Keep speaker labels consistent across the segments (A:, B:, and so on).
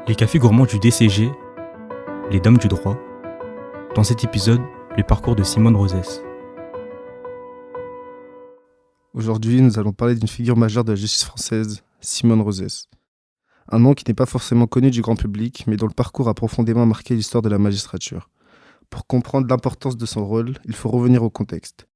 A: Les cafés gourmands du DCG, les dames du droit. Dans cet épisode, le parcours de Simone Rosès.
B: Aujourd'hui, nous allons parler d'une figure majeure de la justice française, Simone Rosès. Un nom qui n'est pas forcément connu du grand public, mais dont le parcours a profondément marqué l'histoire de la magistrature. Pour comprendre l'importance de son rôle, il faut revenir au contexte.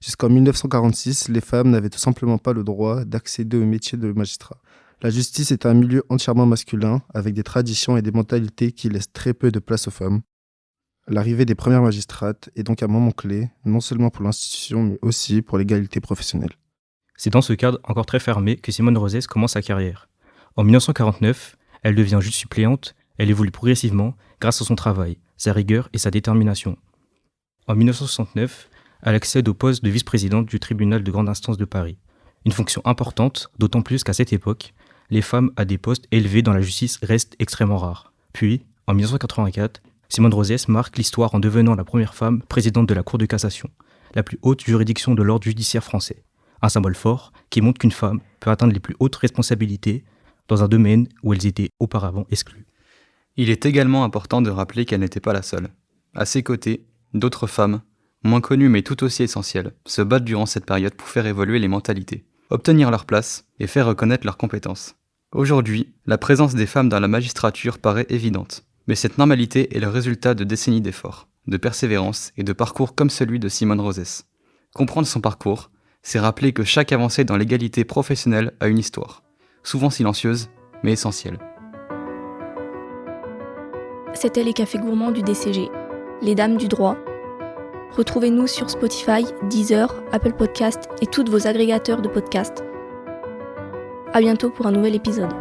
B: Jusqu'en 1946, les femmes n'avaient tout simplement pas le droit d'accéder au métier de magistrat. La justice est un milieu entièrement masculin, avec des traditions et des mentalités qui laissent très peu de place aux femmes. L'arrivée des premières magistrates est donc un moment clé, non seulement pour l'institution, mais aussi pour l'égalité professionnelle.
A: C'est dans ce cadre encore très fermé que Simone Rosès commence sa carrière. En 1949, elle devient juge suppléante, elle évolue progressivement grâce à son travail, sa rigueur et sa détermination. En 1969, elle accède au poste de vice-présidente du tribunal de grande instance de Paris. Une fonction importante, d'autant plus qu'à cette époque, les femmes à des postes élevés dans la justice restent extrêmement rares. Puis, en 1984, Simone Rosès marque l'histoire en devenant la première femme présidente de la Cour de cassation, la plus haute juridiction de l'ordre judiciaire français. Un symbole fort qui montre qu'une femme peut atteindre les plus hautes responsabilités dans un domaine où elles étaient auparavant exclues.
C: Il est également important de rappeler qu'elle n'était pas la seule. À ses côtés, d'autres femmes, moins connues mais tout aussi essentielles, se battent durant cette période pour faire évoluer les mentalités, obtenir leur place et faire reconnaître leurs compétences. Aujourd'hui, la présence des femmes dans la magistrature paraît évidente, mais cette normalité est le résultat de décennies d'efforts, de persévérance et de parcours comme celui de Simone Rosès. Comprendre son parcours, c'est rappeler que chaque avancée dans l'égalité professionnelle a une histoire, souvent silencieuse, mais essentielle.
D: C'était les cafés gourmands du DCG, les dames du droit. Retrouvez-nous sur Spotify, Deezer, Apple Podcasts et tous vos agrégateurs de podcasts. À bientôt pour un nouvel épisode.